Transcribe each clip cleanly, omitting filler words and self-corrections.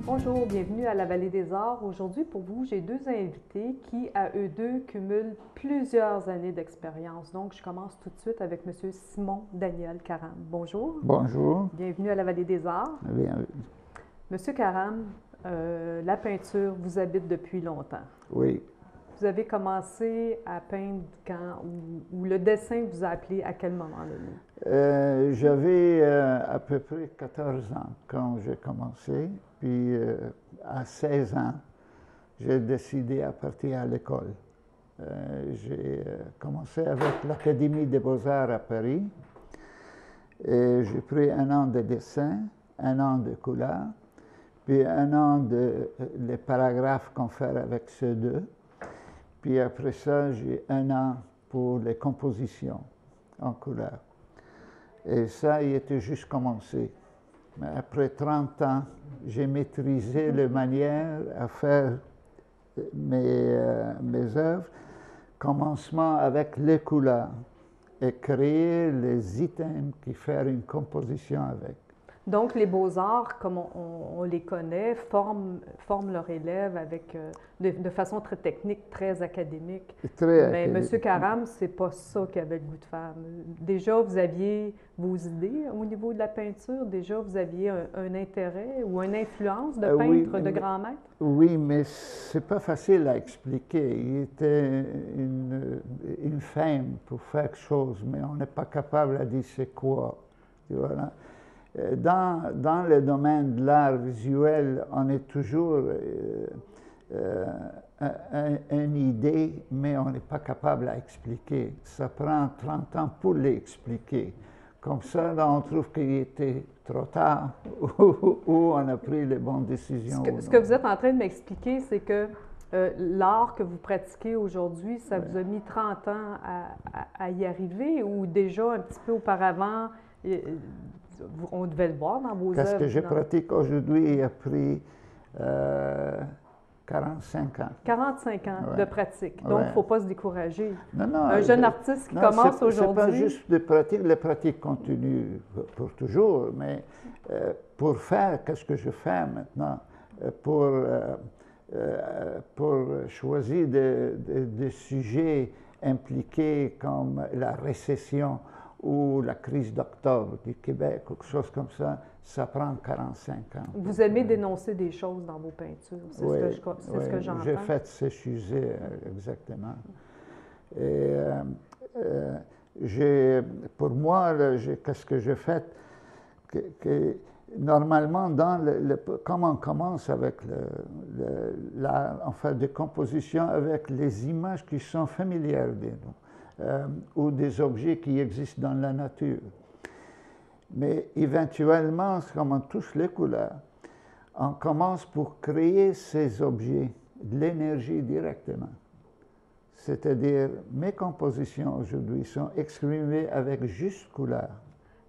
Bonjour, bienvenue à la Vallée des Arts. Aujourd'hui, pour vous, j'ai deux invités qui, à eux deux, cumulent plusieurs années d'expérience. Donc, je commence tout de suite avec M. Simon Daniel Caram. Bonjour. Bonjour. Bienvenue à la Vallée des Arts. Bienvenue. Monsieur Caram, la peinture vous habite depuis longtemps. Oui. Vous avez commencé à peindre quand, ou le dessin vous a appelé à quel moment donné? J'avais à peu près 14 ans quand j'ai commencé, puis à 16 ans, j'ai décidé à partir à l'école. J'ai commencé avec l'Académie des Beaux-Arts à Paris, et j'ai pris un an de dessin, un an de couleur, puis un an de les paragraphes qu'on fait avec ceux deux. Puis après ça, j'ai un an pour les compositions en couleur. Et ça, il était juste commencé. Mais après 30 ans, j'ai maîtrisé la manière à faire mes œuvres. Commencement avec les couleurs et créer les items qui font une composition avec. Donc, les beaux-arts, comme on les connaît, forment leurs élèves avec, de façon très technique, très académique. Mais M. Caram, c'est pas ça qu'il avait le goût de faire. Déjà, vous aviez vos idées au niveau de la peinture? Déjà, vous aviez un intérêt ou une influence de peintre oui, de grand maître? Oui, mais c'est pas facile à expliquer. Il était une femme pour faire quelque chose, mais on n'est pas capable de dire c'est quoi. Voilà. Dans le domaine de l'art visuel, on est toujours une idée, mais on n'est pas capable à expliquer. Ça prend 30 ans pour l'expliquer. Comme ça, là, on trouve qu'il était trop tard ou on a pris les bonnes décisions. Ce que vous êtes en train de m'expliquer, c'est que l'art que vous pratiquez aujourd'hui, ça vous a mis 30 ans à y arriver ou déjà un petit peu auparavant, on devait le voir dans vos œuvres? Qu'est-ce que je pratique aujourd'hui a pris 45 ans. 45 ans de pratique. Donc, il ne faut pas se décourager. Non, un jeune artiste qui commence aujourd'hui... Ce n'est pas juste de pratique, la pratique continue pour toujours, mais pour faire ce que je fais maintenant, pour choisir des sujets impliqués comme la récession ou la crise d'octobre du Québec, ou quelque chose comme ça prend 45 ans. Vous aimez dénoncer des choses dans vos peintures, c'est ce que j'entends. J'ai fait ces sujets, exactement. Et pour moi, qu'est-ce que j'ai fait? Normalement, comme on commence avec l'art, on fait des compositions avec les images qui sont familières de nous. Ou des objets qui existent dans la nature. Mais éventuellement, comme on touche les couleurs, on commence pour créer ces objets, de l'énergie directement. C'est-à-dire, mes compositions aujourd'hui sont exprimées avec juste couleur.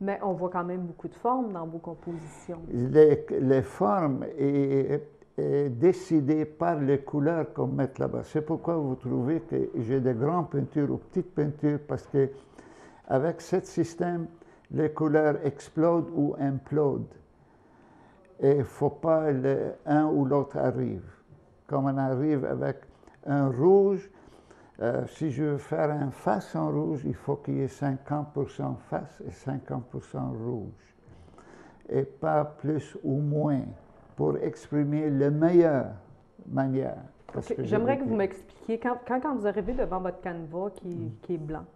Mais on voit quand même beaucoup de formes dans vos compositions. Les formes est décidé par les couleurs qu'on met là-bas. C'est pourquoi vous trouvez que j'ai des grandes peintures ou petites peintures, parce que avec ce système, les couleurs explosent ou implodent. Et il ne faut pas l'un ou l'autre arrive. Comme on arrive avec un rouge, si je veux faire un face en rouge, il faut qu'il y ait 50% face et 50% rouge. Et pas plus ou moins, pour exprimer la meilleure manière. Okay. J'aimerais que vous m'expliquiez, quand vous arrivez devant votre canevas qui est blanc,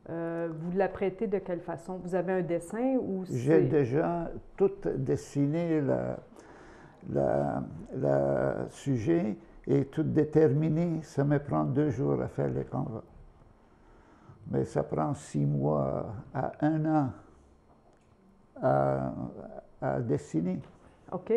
vous l'apprêtez de quelle façon? Vous avez un dessin ou c'est... J'ai déjà tout dessiné le sujet et tout déterminé. Ça me prend 2 jours à faire le canevas. Mais ça prend 6 mois à 1 an à dessiner. OK.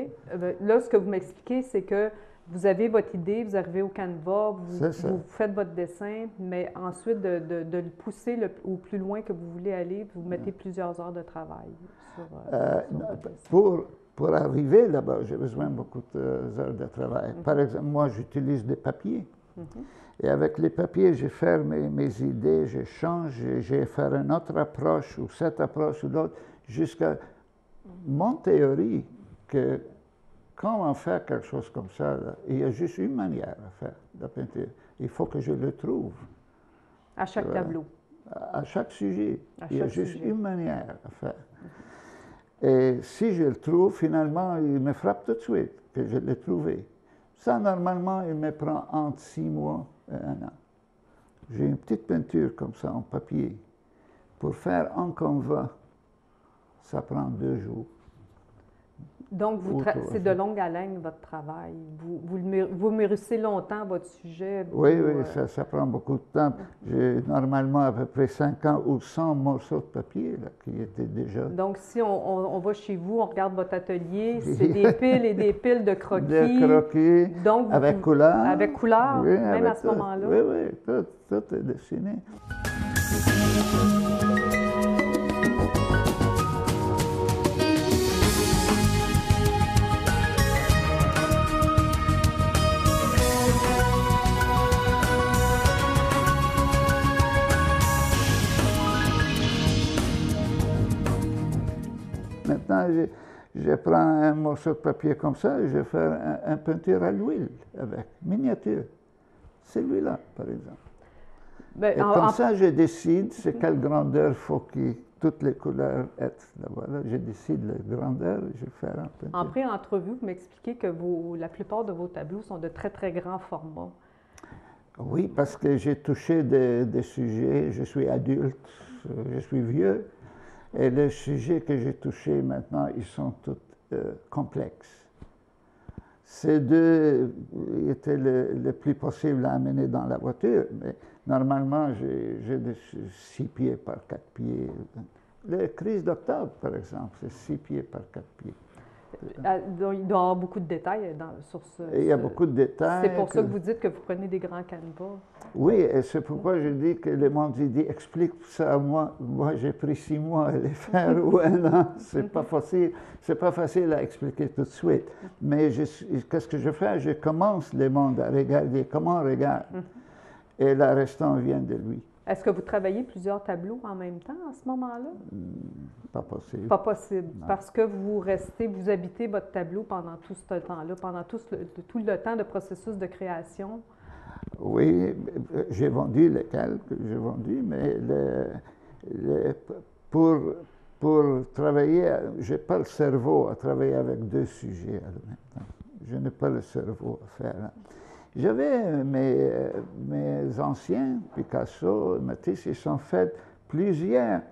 Là, ce que vous m'expliquez, c'est que vous avez votre idée, vous arrivez au canevas, vous faites votre dessin, mais ensuite de le pousser au plus loin que vous voulez aller, vous mettez plusieurs heures de travail sur votre dessin. Pour arriver là-bas, j'ai besoin de beaucoup d'heures de travail. Par exemple, moi, j'utilise des papiers. Et avec les papiers, je fais mes idées, je change, je fais une autre approche, ou cette approche ou l'autre, jusqu'à mon théorie que comment faire quelque chose comme ça? Là? Il y a juste une manière à faire la peinture. Il faut que je le trouve. À chaque tableau. À chaque sujet. Il y a juste une manière à faire. Et si je le trouve, finalement, il me frappe tout de suite que je l'ai trouvé. Ça, normalement, il me prend entre 6 mois et 1 an. J'ai une petite peinture comme ça en papier. Pour faire en Canva, ça prend 2 jours. Donc, c'est de longue haleine, votre travail. Vous mûrissez longtemps votre sujet. Oui, ça prend beaucoup de temps. J'ai normalement à peu près 50 ou 100 morceaux de papier là, qui étaient déjà... Donc, si on va chez vous, on regarde votre atelier, c'est des piles et des piles de croquis. Des croquis, donc, avec couleur. Avec couleur, oui, même à ce moment-là. Oui, tout est dessiné. Maintenant, je prends un morceau de papier comme ça et je fais un peinture à l'huile avec, miniature. Celui-là, par exemple. Et comme ça, je décide c'est quelle grandeur faut que toutes les couleurs aient. Voilà, je décide la grandeur et je fais un peinture. En pré-entrevue, vous m'expliquez que la plupart de vos tableaux sont de très, très grands formats. Oui, parce que j'ai touché des sujets, je suis adulte, je suis vieux. Et les sujets que j'ai touchés maintenant, ils sont tous complexes. Ces deux étaient le plus possible à amener dans la voiture, mais normalement, j'ai des 6 pieds par 4 pieds. Le Crise d'octobre, par exemple, c'est 6 pieds par 4 pieds. Il doit y avoir beaucoup de détails sur ce... Il y a beaucoup de détails. C'est pour ça que vous dites que vous prenez des grands canevas. Oui, et c'est pourquoi je dis que le monde dit explique ça à moi. Moi, j'ai pris 6 mois à les faire ou 1 an. C'est pas facile. C'est pas facile à expliquer tout de suite. Mais qu'est-ce que je fais? Je commence le monde à regarder comment on regarde. Et le restant vient de lui. Est-ce que vous travaillez plusieurs tableaux en même temps à ce moment-là? Pas possible. Pas possible. Non. Parce que vous habitez votre tableau pendant tout ce temps-là, pendant tout le temps de processus de création. Oui, j'ai vendu lesquels que j'ai vendus, mais pour travailler, je n'ai pas le cerveau à travailler avec 2 sujets en même temps. Je n'ai pas le cerveau à faire. J'avais mes anciens, Picasso, Matisse, ils ont fait plusieurs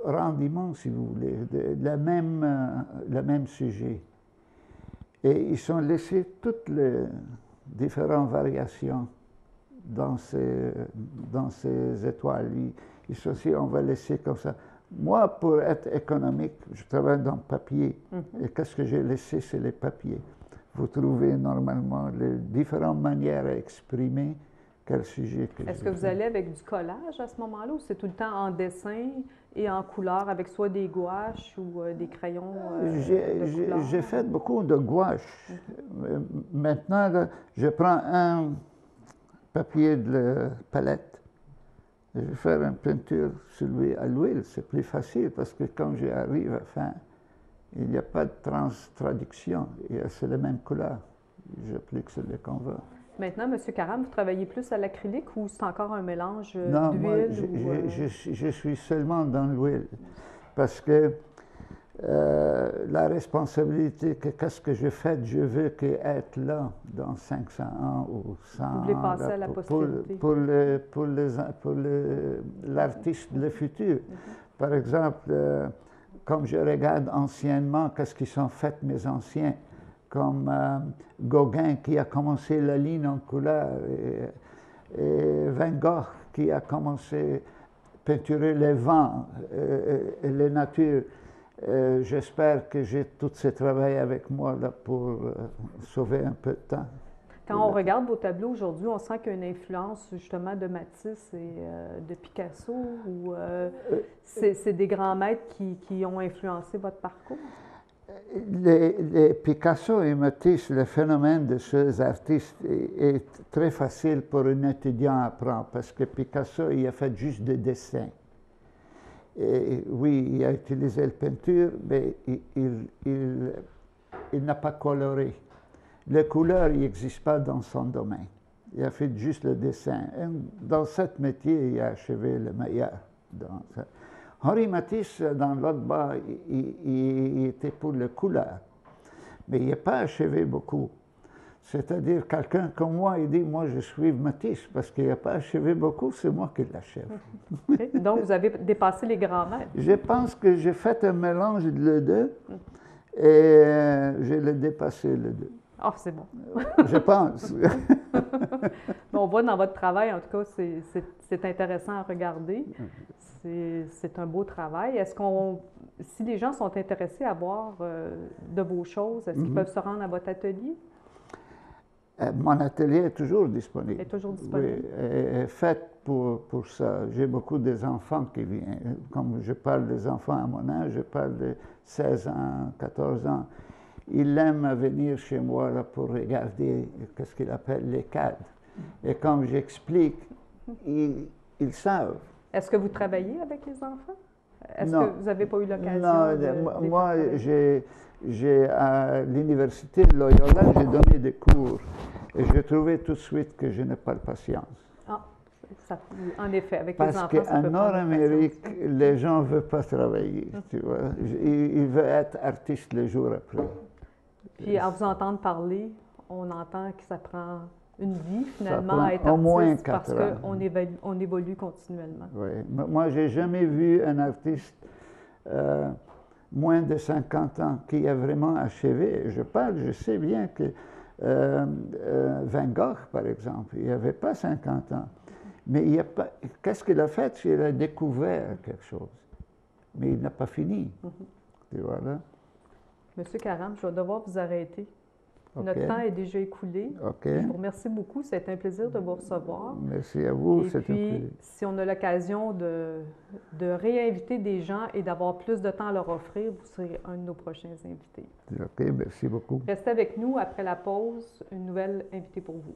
rendements, si vous voulez, le même sujet. Et ils ont laissé toutes les différentes variations dans ces étoiles. Ils sont dit, on va laisser comme ça. Moi, pour être économique, je travaille dans le papier. Et qu'est-ce que j'ai laissé, c'est les papiers. Vous trouvez normalement les différentes manières à exprimer quel sujet que Est-ce que vous allez avec du collage à ce moment-là ou c'est tout le temps en dessin et en couleur avec soit des gouaches ou des crayons J'ai fait beaucoup de gouaches. Maintenant, là, je prends un papier de palette. Je vais faire une peinture sur lui à l'huile. C'est plus facile parce que quand j'arrive à faire, il n'y a pas de traduction, c'est la même couleur. J'applique sur le Canva. Maintenant, M. Karam, vous travaillez plus à l'acrylique ou c'est encore un mélange d'huile? Non, moi, je suis seulement dans l'huile. Parce que la responsabilité, qu'est-ce que je fais, je veux être là dans 500 ans ou 100 ans. Vous voulez passer à la postérité. Pour l'artiste, le futur. Par exemple, comme je regarde anciennement, qu'est-ce qu'ils sont fait mes anciens, comme Gauguin qui a commencé la ligne en couleur, et Van Gogh qui a commencé à peinturer les vents et les natures. J'espère que j'ai tout ce travail avec moi là, pour sauver un peu de temps. Quand on regarde vos tableaux aujourd'hui, on sent qu'il y a une influence justement de Matisse et de Picasso, ou c'est des grands maîtres qui ont influencé votre parcours? Les Picasso et Matisse, le phénomène de ces artistes est très facile pour un étudiant à apprendre, parce que Picasso, il a fait juste des dessins. Et oui, il a utilisé la peinture, mais il n'a pas coloré. La couleur, il n'existe pas dans son domaine. Il a fait juste le dessin. Et dans ce métier, il a achevé le meilleur. Henri Matisse, dans l'autre bas, il était pour la couleur. Mais il n'a pas achevé beaucoup. C'est-à-dire, quelqu'un comme moi, il dit, moi, je suis Matisse, parce qu'il n'a pas achevé beaucoup, c'est moi qui l'achève. Okay. Donc, vous avez dépassé les grands maîtres. Je pense que j'ai fait un mélange de les deux, et je l'ai dépassé les deux. Ah, c'est bon. Je pense. On voit dans votre travail, en tout cas, c'est intéressant à regarder. C'est un beau travail. Est-ce qu'on, si les gens sont intéressés à voir de vos choses, est-ce qu'ils peuvent se rendre à votre atelier? Mon atelier est toujours disponible. Est toujours disponible? Oui, est fait pour ça. J'ai beaucoup d'enfants qui viennent. Comme je parle des enfants à mon âge, je parle de 16 ans, 14 ans. Ils aiment venir chez moi là, pour regarder ce qu'ils appellent les cadres. Et comme j'explique, ils savent. Est-ce que vous travaillez avec les enfants? Est-ce Non. que vous n'avez pas eu l'occasion Non, moi, à l'université de Loyola, j'ai donné des cours et j'ai trouvé tout de suite que je n'ai pas de patience. Ah, ça, en effet, avec Parce les enfants, qu'en Nord-Amérique, les gens ne veulent pas travailler, tu vois. Ils veulent être artistes le jour après. Puis, à vous entendre parler, on entend que ça prend une vie, finalement, à être au moins artiste, 4 parce ans. qu'on évolue continuellement. Oui. Moi, je n'ai jamais vu un artiste moins de 50 ans qui a vraiment achevé. Je sais bien que Van Gogh, par exemple, il n'avait pas 50 ans. Mais qu'est-ce qu'il a fait? Il a découvert quelque chose. Mais il n'a pas fini. Tu vois, là? Monsieur Karam, je vais devoir vous arrêter. Okay. Notre temps est déjà écoulé. Okay. Je vous remercie beaucoup. C'est un plaisir de vous recevoir. Merci à vous. Et puis, si on a l'occasion de réinviter des gens et d'avoir plus de temps à leur offrir, vous serez un de nos prochains invités. OK, merci beaucoup. Restez avec nous. Après la pause, une nouvelle invitée pour vous.